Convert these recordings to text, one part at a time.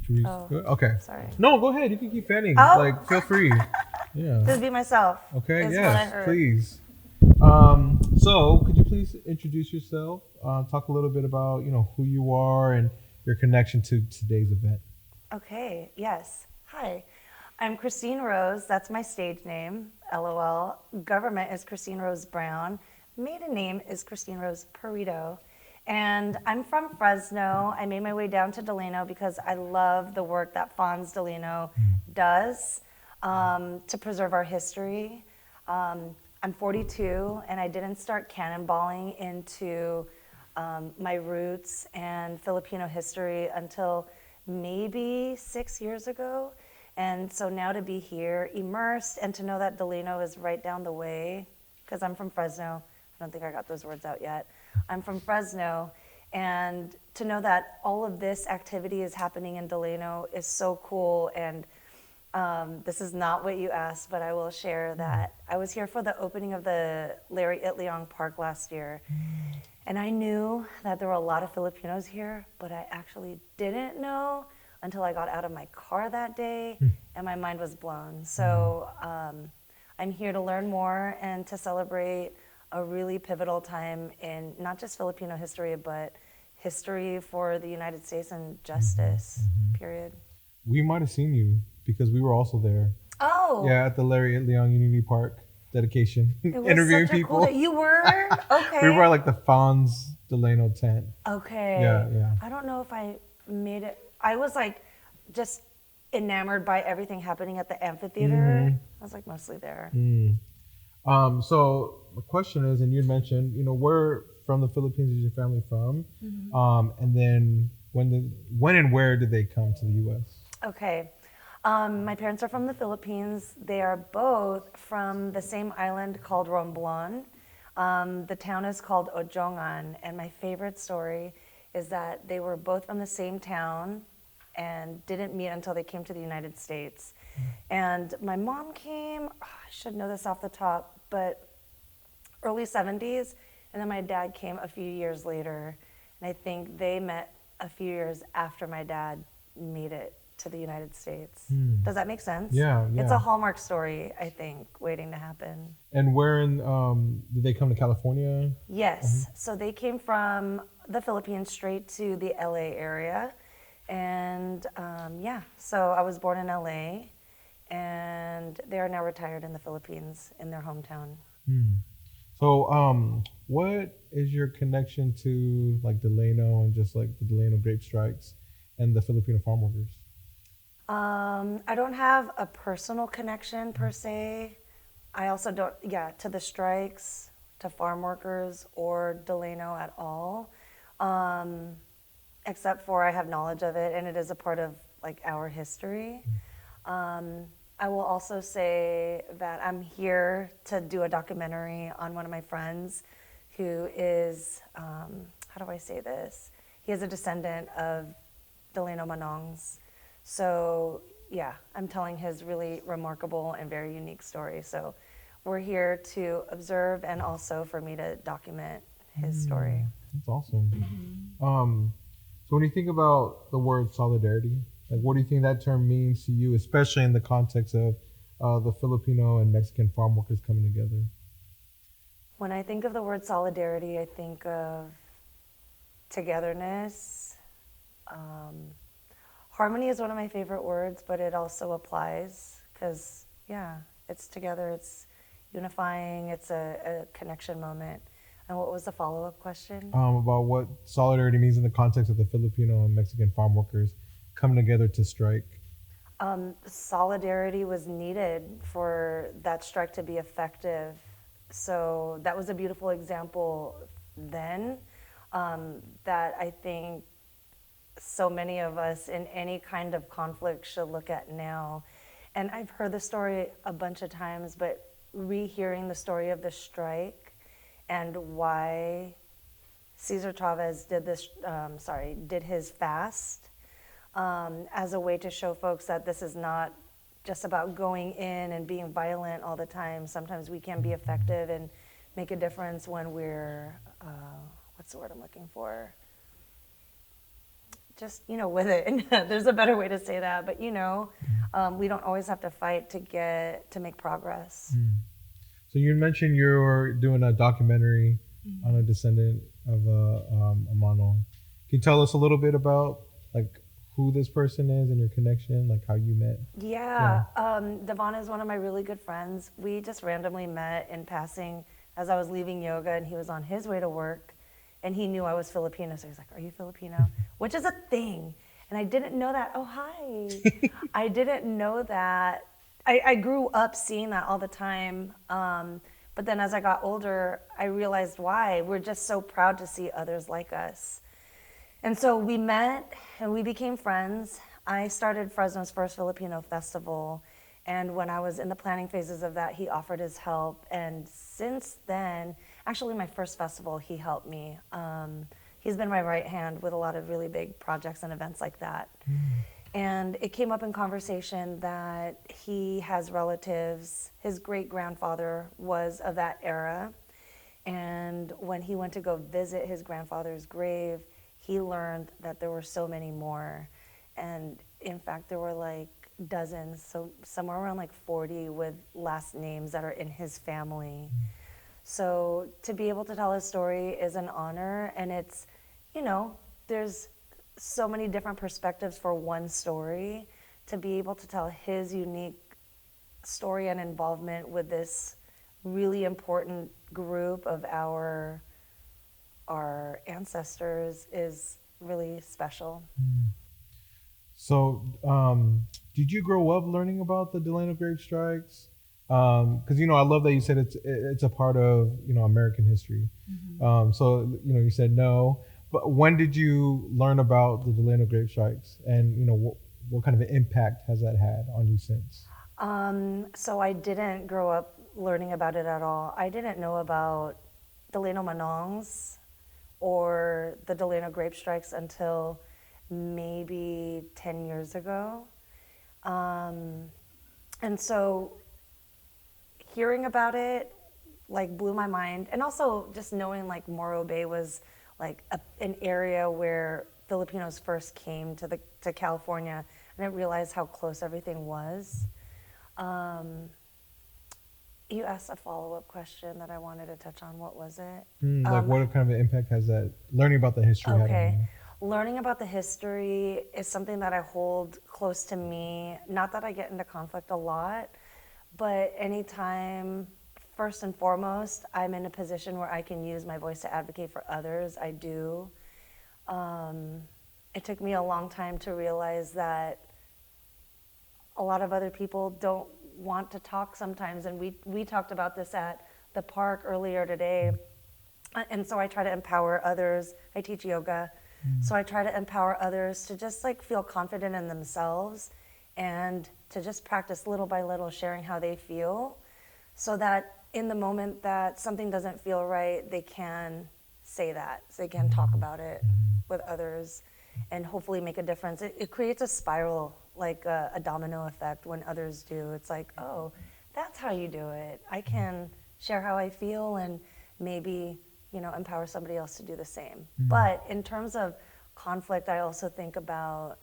Should we? Oh, Okay. sorry. No, go ahead. You can keep fanning. Oh, Like, feel free. Yeah. just be myself. Okay. Is what I Yes, heard. please. So could you please introduce yourself? Talk a little bit about who you are and your connection to today's event. Okay, yes. Hi, I'm Christine Rose. That's my stage name, LOL. Government is Christine Rose Brown. Maiden name is Christine Rose Perito. And I'm from Fresno. I made my way down to Delano because I love the work that Fonz Delano does to preserve our history. I'm 42 and I didn't start cannonballing into my roots and Filipino history until maybe 6 years ago. And so now to be here, immersed, and to know that Delano is right down the way, because I'm from Fresno. I don't think I got those words out yet. I'm from Fresno. And to know that all of this activity is happening in Delano is so cool. And this is not what you asked, but I will share that I was here for the opening of the Larry Itliong Park last year. And I knew that there were a lot of Filipinos here, but I actually didn't know until I got out of my car that day and my mind was blown. So I'm here to learn more and to celebrate a really pivotal time in not just Filipino history, but history for the United States and justice, period. We might have seen you because we were also there. Oh, Yeah, at the Larry Itliong Unity Park dedication, it was interviewing such a cool day. people. You were? We were Okay. at like the Fonz Delano tent. Okay. Yeah, yeah. I don't know if I made it. I was like just enamored by everything happening at the amphitheater. I was like mostly there. So the question is, and you had mentioned, where from the Philippines is your family from? And then when and where did they come to the U.S.? Okay. My parents are from the Philippines. They are both from the same island called Romblon. The town is called Ojongan. And my favorite story is that they were both from the same town and didn't meet until they came to the United States. And my mom came, I should know this off the top, but early 70s. And then my dad came a few years later. And I think they met a few years after my dad made it to the United States. Does that make sense? Yeah, It's a yeah. Hallmark story, I think, waiting to happen. And where in did they come to California? Yes. So they came from the Philippines straight to the LA area. And yeah, so I was born in LA and they are now retired in the Philippines in their hometown. So, what is your connection to like Delano and just like the Delano grape strikes and the Filipino farm workers? I don't have a personal connection per se. I also don't, yeah, to the strikes, to farm workers, or Delano at all, except for I have knowledge of it and it is a part of like our history. I will also say that I'm here to do a documentary on one of my friends who is, how do I say this? He is a descendant of Delano Manongs. So yeah, I'm telling his really remarkable and very unique story. So we're here to observe and also for me to document his story. That's awesome. So when you think about the word solidarity, like what do you think that term means to you, especially in the context of the Filipino and Mexican farm workers coming together? When I think of the word solidarity, I think of togetherness. Harmony is one of my favorite words, but it also applies because, yeah, it's together, it's unifying, it's a connection moment. And what was the follow-up question? About what solidarity means in the context of the Filipino and Mexican farm workers coming together to strike. Solidarity was needed for that strike to be effective. So that was a beautiful example then that I think so many of us in any kind of conflict should look at now. And I've heard the story a bunch of times, but rehearing the story of the strike and why Cesar Chavez did his fast as a way to show folks that this is not just about going in and being violent all the time. Sometimes we can be effective and make a difference when we're, what's the word I'm looking for? just, with it. There's a better way to say that, but we don't always have to fight to make progress. So you mentioned you're doing a documentary on a descendant of a Mono. Can you tell us a little bit about like who this person is and your connection, like how you met? Yeah, Devon is one of my really good friends. We just randomly met in passing as I was leaving yoga, and he was on his way to work, and he knew I was Filipino, so he's like, "Are you Filipino?" Which is a thing, and I didn't know that. Oh, hi. I didn't know that. I grew up seeing that all the time, but then as I got older, I realized why. We're just so proud to see others like us. And so we met and we became friends. I started Fresno's first Filipino festival. And when I was in the planning phases of that, he offered his help. And since then, actually my first festival, he helped me. He's been my right hand with a lot of really big projects and events like that. And it came up in conversation that he has relatives. His great-grandfather was of that era. And when he went to go visit his grandfather's grave, he learned that there were so many more. And in fact, there were like dozens, so somewhere around like 40 with last names that are in his family. So to be able to tell his story is an honor, and it's, there's so many different perspectives for one story. To be able to tell his unique story and involvement with this really important group of our ancestors is really special. So, did you grow up learning about the Delano Grape strikes? Because I love that you said it's a part of American history. So you said no, but when did you learn about the Delano Grape strikes, and what kind of an impact has that had on you since? So I didn't grow up learning about it at all. I didn't know about Delano Manongs or the Delano Grape strikes until maybe 10 years ago. And so hearing about it like blew my mind. And also just knowing like Morro Bay was like an area where Filipinos first came to California. I didn't realize how close everything was. You asked a follow-up question that I wanted to touch on. What was it? Like what kind of an impact has that learning about the history had on Okay. you? Learning about the history is something that I hold close to me. Not that I get into conflict a lot, but anytime, first and foremost, I'm in a position where I can use my voice to advocate for others, I do. It took me a long time to realize that a lot of other people don't want to talk sometimes, and we talked about this at the park earlier today. And so I try to empower others. I teach yoga. So I try to empower others to just like feel confident in themselves and to just practice little by little sharing how they feel, so that in the moment that something doesn't feel right, they can say that. So they can talk about it with others and hopefully make a difference. It creates a spiral, like a domino effect when others do. It's like, oh, that's how you do it. I can share how I feel and maybe empower somebody else to do the same. But in terms of conflict, I also think about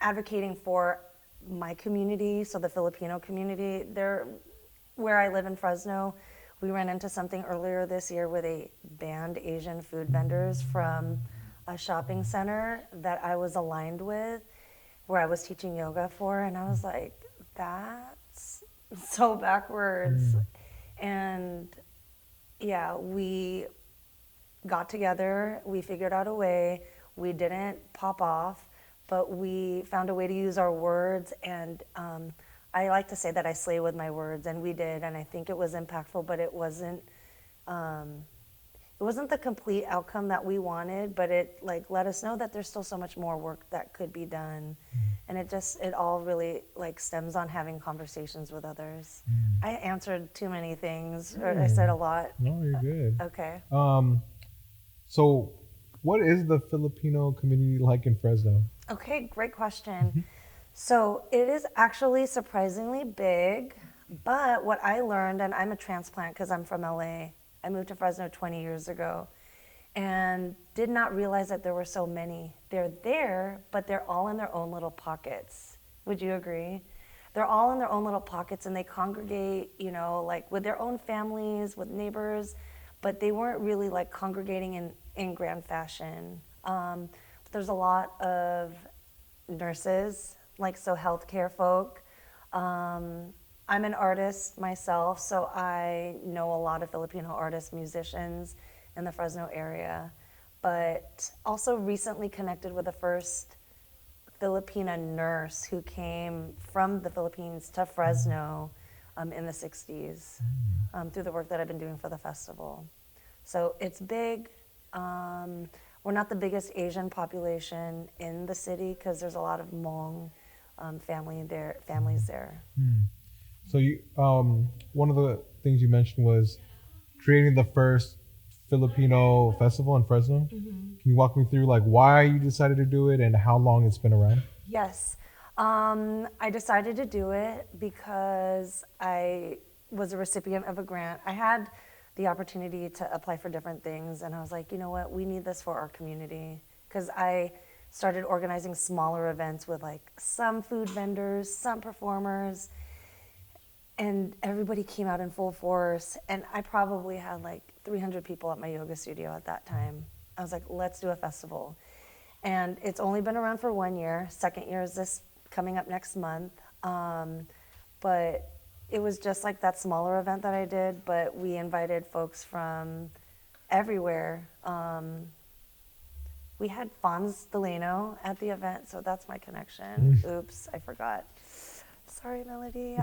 advocating for my community, so the Filipino community. Where I live in Fresno, we ran into something earlier this year where they banned Asian food vendors from a shopping center that I was aligned with, where I was teaching yoga for, and I was like, that's so backwards. And yeah, we got together, we figured out a way, we didn't pop off, but we found a way to use our words, and I like to say that I slay with my words, and we did, and I think it was impactful, but it wasn't the complete outcome that we wanted, but it like let us know that there's still so much more work that could be done. And it all really like stems on having conversations with others. I answered too many things, or I said a lot. No, you're good. Okay. So what is the Filipino community like in Fresno? Okay, great question. So it is actually surprisingly big, but what I learned, and I'm a transplant because I'm from LA. I moved to Fresno 20 years ago. and did not realize that there were so many. They're there, but they're all in their own little pockets. Would you agree? They're all in their own little pockets and they congregate, like with their own families, with neighbors, but they weren't really like congregating in grand fashion. There's a lot of nurses, like so healthcare folk. I'm an artist myself, so I know a lot of Filipino artists, musicians in the Fresno area, but also recently connected with the first Filipina nurse who came from the Philippines to Fresno in the 60s through the work that I've been doing for the festival. So it's big. We're not the biggest Asian population in the city because there's a lot of Hmong families there. So one of the things you mentioned was creating the first Filipino festival in Fresno. Can you walk me through like why you decided to do it and how long it's been around? Yes. I decided to do it because I was a recipient of a grant. I had the opportunity to apply for different things, and I was like, you know what, we need this for our community. Because I started organizing smaller events with like some food vendors, some performers, and everybody came out in full force. And I probably had like 300 people at my yoga studio at that time. I was like, let's do a festival. And it's only been around for 1 year. Second year is this coming up next month. But it was just like that smaller event that I did, but we invited folks from everywhere. We had Delano at the event, so that's my connection. Oops, I forgot. Sorry, Melody.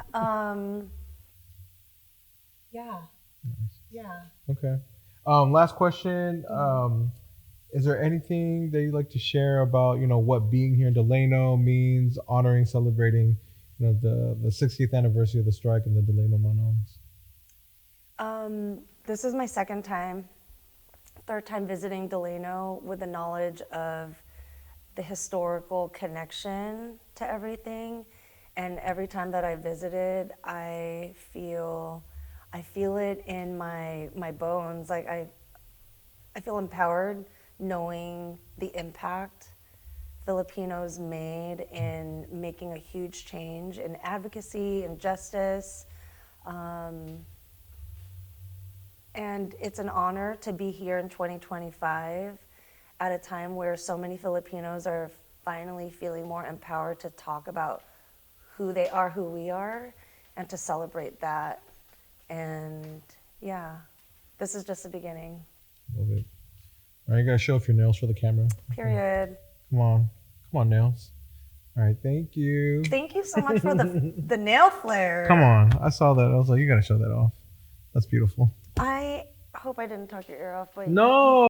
Yeah. Yeah. Okay. Last question. Is there anything that you'd like to share about, what being here in Delano means, honoring, celebrating, the 60th anniversary of the strike and the Delano Manongs? This is my third time visiting Delano with the knowledge of the historical connection to everything. And every time that I visited, I feel it in my bones. Like I feel empowered knowing the impact Filipinos made in making a huge change in advocacy and justice. And it's an honor to be here in 2025 at a time where so many Filipinos are finally feeling more empowered to talk about who they are, who we are, and to celebrate that. And yeah, this is just the beginning. Love it. All right, you gotta show off your nails for the camera. Period. Come on, nails. All right, thank you. Thank you so much for the nail flare. Come on, I saw that. I was like, you gotta show that off. That's beautiful. I hope I didn't talk your ear off, but No.